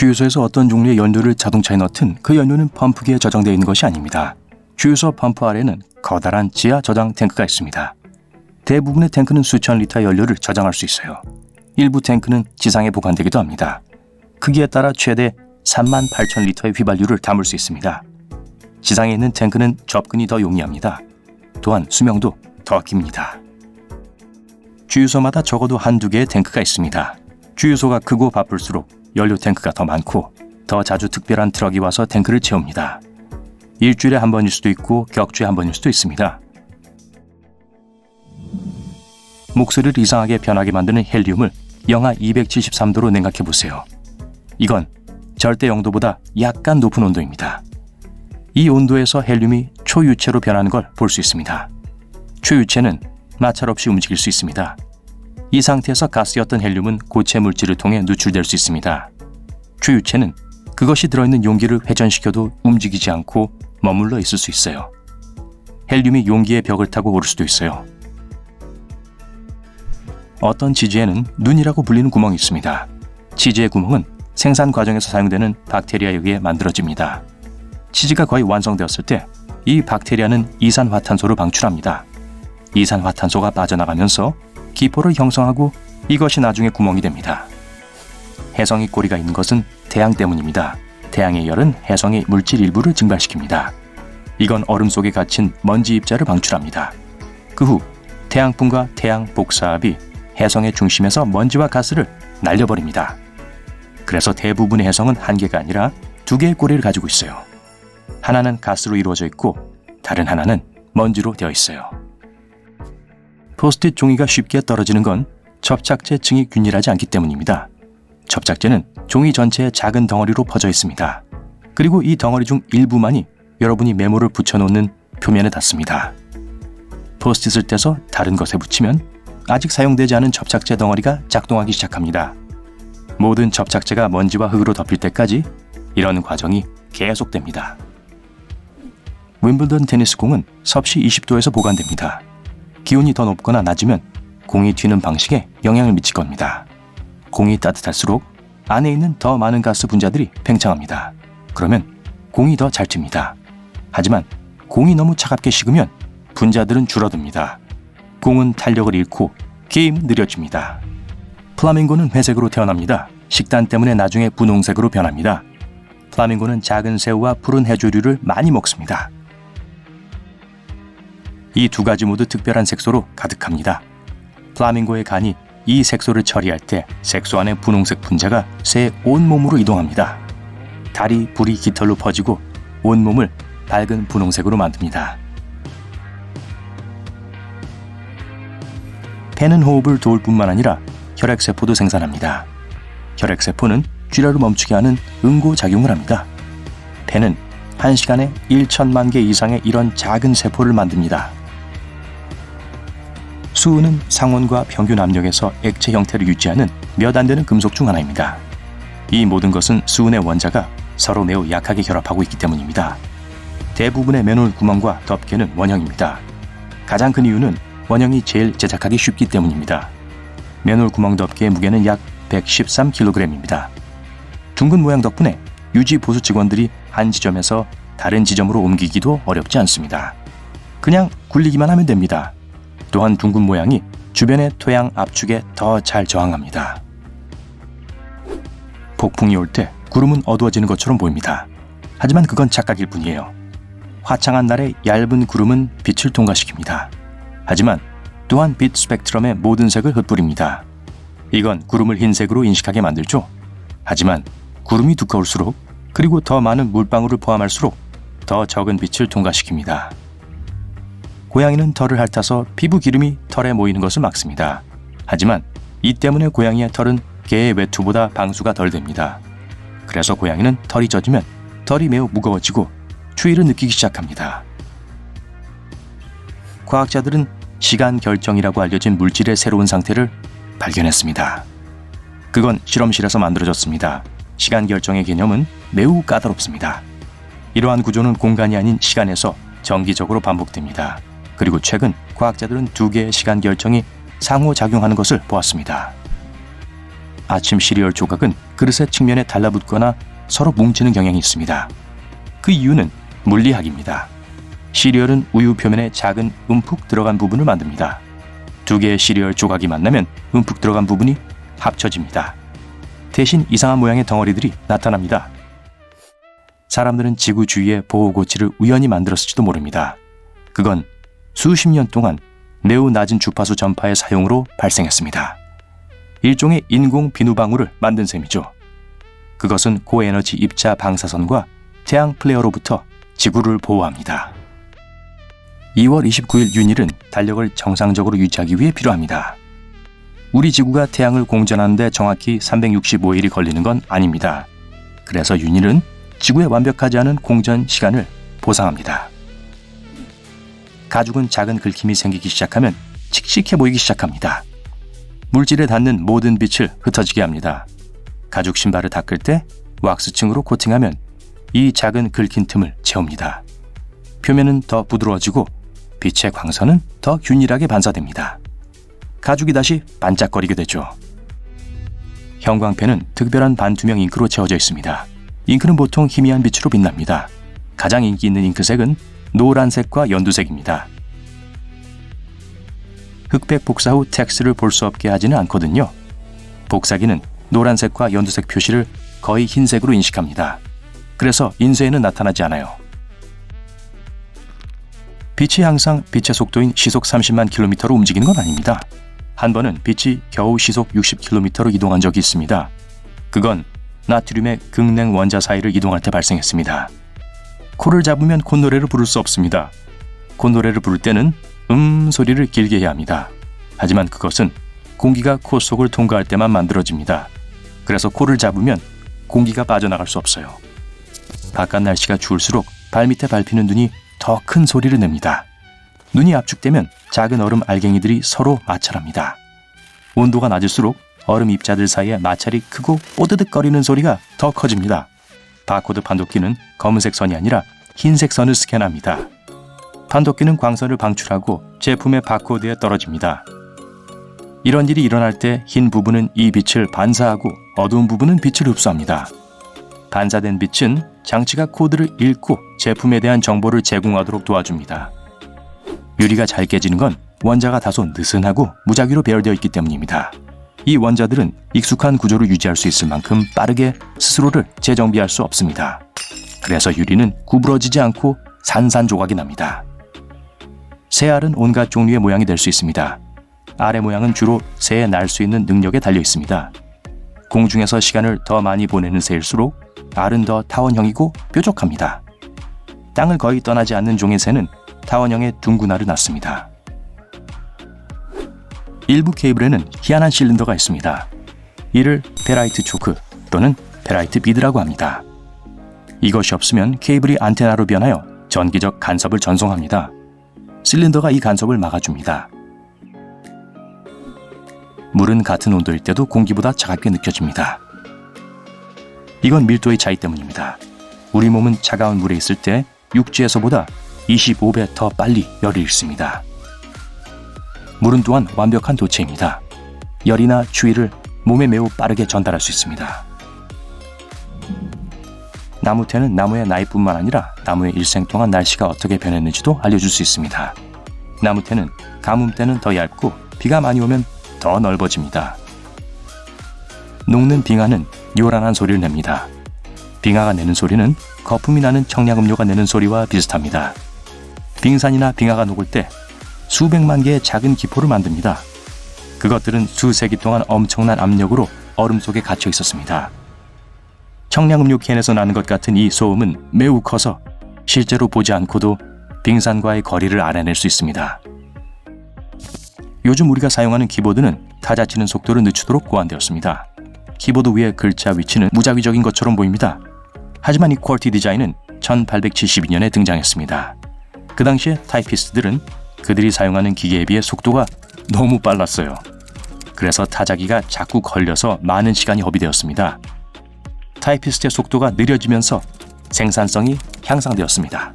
주유소에서 어떤 종류의 연료를 자동차에 넣든 그 연료는 펌프기에 저장되어 있는 것이 아닙니다. 주유소 펌프 아래는 커다란 지하 저장 탱크가 있습니다. 대부분의 탱크는 수천 리터의 연료를 저장할 수 있어요. 일부 탱크는 지상에 보관되기도 합니다. 크기에 따라 최대 38,000리터의 휘발유를 담을 수 있습니다. 지상에 있는 탱크는 접근이 더 용이합니다. 또한 수명도 더 깁니다. 주유소마다 적어도 한두 개의 탱크가 있습니다. 주유소가 크고 바쁠수록 연료 탱크가 더 많고 더 자주 특별한 트럭이 와서 탱크를 채웁니다. 일주일에 한 번일 수도 있고 격주에 한 번일 수도 있습니다. 목소리를 이상하게 변하게 만드는 헬리움을 영하 273도로 냉각해 보세요. 이건 절대 영도보다 약간 높은 온도입니다. 이 온도에서 헬륨이 초유체로 변하는 걸 볼 수 있습니다. 초유체는 마찰 없이 움직일 수 있습니다. 이 상태에서 가스였던 헬륨은 고체 물질을 통해 누출될 수 있습니다. 초유체는 그것이 들어있는 용기를 회전시켜도 움직이지 않고 머물러 있을 수 있어요. 헬륨이 용기의 벽을 타고 오를 수도 있어요. 어떤 치즈에는 눈이라고 불리는 구멍이 있습니다. 치즈의 구멍은 생산 과정에서 사용되는 박테리아에 의해 만들어집니다. 치즈가 거의 완성되었을 때 이 박테리아는 이산화탄소를 방출합니다. 이산화탄소가 빠져나가면서 기포를 형성하고 이것이 나중에 구멍이 됩니다. 혜성이 꼬리가 있는 것은 태양 때문입니다. 태양의 열은 혜성의 물질 일부를 증발시킵니다. 이건 얼음 속에 갇힌 먼지 입자를 방출합니다. 그 후 태양풍과 태양 복사압이 혜성의 중심에서 먼지와 가스를 날려버립니다. 그래서 대부분의 혜성은 한 개가 아니라 두 개의 꼬리를 가지고 있어요. 하나는 가스로 이루어져 있고 다른 하나는 먼지로 되어 있어요. 포스트잇 종이가 쉽게 떨어지는 건 접착제 층이 균일하지 않기 때문입니다. 접착제는 종이 전체에 작은 덩어리로 퍼져 있습니다. 그리고 이 덩어리 중 일부만이 여러분이 메모를 붙여놓는 표면에 닿습니다. 포스트잇을 떼서 다른 것에 붙이면 아직 사용되지 않은 접착제 덩어리가 작동하기 시작합니다. 모든 접착제가 먼지와 흙으로 덮일 때까지 이런 과정이 계속됩니다. 윈블던 테니스 공은 섭씨 20도에서 보관됩니다. 기온이 더 높거나 낮으면 공이 튀는 방식에 영향을 미칠 겁니다. 공이 따뜻할수록 안에 있는 더 많은 가스 분자들이 팽창합니다. 그러면 공이 더 잘 튑니다. 하지만 공이 너무 차갑게 식으면 분자들은 줄어듭니다. 공은 탄력을 잃고 게임은 느려집니다. 플라밍고는 회색으로 태어납니다. 식단 때문에 나중에 분홍색으로 변합니다. 플라밍고는 작은 새우와 푸른 해조류를 많이 먹습니다. 이 두 가지 모두 특별한 색소로 가득합니다. 플라밍고의 간이 이 색소를 처리할 때 색소 안의 분홍색 분자가 새의 온몸으로 이동합니다. 달이 불이 깃털로 퍼지고 온몸을 밝은 분홍색으로 만듭니다. 폐는 호흡을 도울 뿐만 아니라 혈액세포도 생산합니다. 혈액세포는 쥐혈을 멈추게 하는 응고작용을 합니다. 폐는 1시간에 1천만 개 이상의 이런 작은 세포를 만듭니다. 수은은 상온과 평균 압력에서 액체 형태를 유지하는 몇 안 되는 금속 중 하나입니다. 이 모든 것은 수은의 원자가 서로 매우 약하게 결합하고 있기 때문입니다. 대부분의 맨홀 구멍과 덮개는 원형입니다. 가장 큰 이유는 원형이 제일 제작하기 쉽기 때문입니다. 맨홀 구멍 덮개의 무게는 약 113kg입니다. 둥근 모양 덕분에 유지 보수 직원들이 한 지점에서 다른 지점으로 옮기기도 어렵지 않습니다. 그냥 굴리기만 하면 됩니다. 또한 둥근 모양이 주변의 토양 압축에 더 잘 저항합니다. 폭풍이 올 때 구름은 어두워지는 것처럼 보입니다. 하지만 그건 착각일 뿐이에요. 화창한 날에 얇은 구름은 빛을 통과시킵니다. 하지만 또한 빛 스펙트럼의 모든 색을 흩뿌립니다. 이건 구름을 흰색으로 인식하게 만들죠. 하지만 구름이 두꺼울수록 그리고 더 많은 물방울을 포함할수록 더 적은 빛을 통과시킵니다. 고양이는 털을 핥아서 피부 기름이 털에 모이는 것을 막습니다. 하지만 이 때문에 고양이의 털은 개의 외투보다 방수가 덜 됩니다. 그래서 고양이는 털이 젖으면 털이 매우 무거워지고 추위를 느끼기 시작합니다. 과학자들은 시간 결정이라고 알려진 물질의 새로운 상태를 발견했습니다. 그건 실험실에서 만들어졌습니다. 시간 결정의 개념은 매우 까다롭습니다. 이러한 구조는 공간이 아닌 시간에서 정기적으로 반복됩니다. 그리고 최근 과학자들은 두 개의 시간 결정이 상호작용하는 것을 보았습니다. 아침 시리얼 조각은 그릇의 측면에 달라붙거나 서로 뭉치는 경향이 있습니다. 그 이유는 물리학입니다. 시리얼은 우유 표면에 작은 움푹 들어간 부분을 만듭니다. 두 개의 시리얼 조각이 만나면 움푹 들어간 부분이 합쳐집니다. 대신 이상한 모양의 덩어리들이 나타납니다. 사람들은 지구 주위에 보호고치를 우연히 만들었을지도 모릅니다. 그건 수십 년 동안 매우 낮은 주파수 전파의 사용으로 발생했습니다. 일종의 인공 비누방울을 만든 셈이죠. 그것은 고에너지 입자 방사선과 태양 플레어로부터 지구를 보호합니다. 2월 29일 윤일은 달력을 정상적으로 유지하기 위해 필요합니다. 우리 지구가 태양을 공전하는데 정확히 365일이 걸리는 건 아닙니다. 그래서 윤일은 지구에 완벽하지 않은 공전 시간을 보상합니다. 가죽은 작은 긁힘이 생기기 시작하면 칙칙해 보이기 시작합니다. 물질에 닿는 모든 빛을 흩어지게 합니다. 가죽 신발을 닦을 때 왁스층으로 코팅하면 이 작은 긁힌 틈을 채웁니다. 표면은 더 부드러워지고 빛의 광선은 더 균일하게 반사됩니다. 가죽이 다시 반짝거리게 되죠. 형광펜은 특별한 반투명 잉크로 채워져 있습니다. 잉크는 보통 희미한 빛으로 빛납니다. 가장 인기 있는 잉크색은 노란색과 연두색입니다. 흑백 복사 후 텍스트를 볼 수 없게 하지는 않거든요. 복사기는 노란색과 연두색 표시를 거의 흰색으로 인식합니다. 그래서 인쇄에는 나타나지 않아요. 빛이 항상 빛의 속도인 시속 30만 킬로미터로 움직이는 건 아닙니다. 한 번은 빛이 겨우 시속 60km로 이동한 적이 있습니다. 그건 나트륨의 극냉 원자 사이를 이동할 때 발생했습니다. 코를 잡으면 콧노래를 부를 수 없습니다. 콧노래를 부를 때는 소리를 길게 해야 합니다. 하지만 그것은 공기가 코 속을 통과할 때만 만들어집니다. 그래서 코를 잡으면 공기가 빠져나갈 수 없어요. 바깥 날씨가 추울수록 발밑에 밟히는 눈이 더 큰 소리를 냅니다. 눈이 압축되면 작은 얼음 알갱이들이 서로 마찰합니다. 온도가 낮을수록 얼음 입자들 사이에 마찰이 크고 뽀드득거리는 소리가 더 커집니다. 바코드 판독기는 검은색 선이 아니라 흰색 선을 스캔합니다. 판독기는 광선을 방출하고 제품의 바코드에 떨어집니다. 이런 일이 일어날 때 흰 부분은 이 빛을 반사하고 어두운 부분은 빛을 흡수합니다. 반사된 빛은 장치가 코드를 읽고 제품에 대한 정보를 제공하도록 도와줍니다. 유리가 잘 깨지는 건 원자가 다소 느슨하고 무작위로 배열되어 있기 때문입니다. 이 원자들은 익숙한 구조를 유지할 수 있을 만큼 빠르게 스스로를 재정비할 수 없습니다. 그래서 유리는 구부러지지 않고 산산조각이 납니다. 새알은 온갖 종류의 모양이 될 수 있습니다. 알의 모양은 주로 새에 날 수 있는 능력에 달려 있습니다. 공중에서 시간을 더 많이 보내는 새일수록 알은 더 타원형이고 뾰족합니다. 땅을 거의 떠나지 않는 종의 새는 타원형의 둥근 알을 낳습니다. 일부 케이블에는 희한한 실린더가 있습니다. 이를 페라이트 초크 또는 페라이트 비드라고 합니다. 이것이 없으면 케이블이 안테나로 변하여 전기적 간섭을 전송합니다. 실린더가 이 간섭을 막아줍니다. 물은 같은 온도일 때도 공기보다 차갑게 느껴집니다. 이건 밀도의 차이 때문입니다. 우리 몸은 차가운 물에 있을 때 육지에서보다 25배 더 빨리 열을 잃습니다. 물은 또한 완벽한 도체입니다. 열이나 추위를 몸에 매우 빠르게 전달할 수 있습니다. 나무테는 나무의 나이뿐만 아니라 나무의 일생 동안 날씨가 어떻게 변했는지도 알려줄 수 있습니다. 나무테는 가뭄 때는 더 얇고 비가 많이 오면 더 넓어집니다. 녹는 빙하는 요란한 소리를 냅니다. 빙하가 내는 소리는 거품이 나는 청량음료가 내는 소리와 비슷합니다. 빙산이나 빙하가 녹을 때 수백만 개의 작은 기포를 만듭니다. 그것들은 수세기 동안 엄청난 압력으로 얼음 속에 갇혀 있었습니다. 청량음료 캔에서 나는 것 같은 이 소음은 매우 커서 실제로 보지 않고도 빙산과의 거리를 알아낼 수 있습니다. 요즘 우리가 사용하는 키보드는 타자 치는 속도를 늦추도록 고안되었습니다. 키보드 위의 글자 위치는 무작위적인 것처럼 보입니다. 하지만 이 쿼티 디자인은 1872년에 등장했습니다. 그 당시에 타이피스트들은 그들이 사용하는 기계에 비해 속도가 너무 빨랐어요. 그래서 타자기가 자꾸 걸려서 많은 시간이 허비되었습니다. 타이피스트의 속도가 느려지면서 생산성이 향상되었습니다.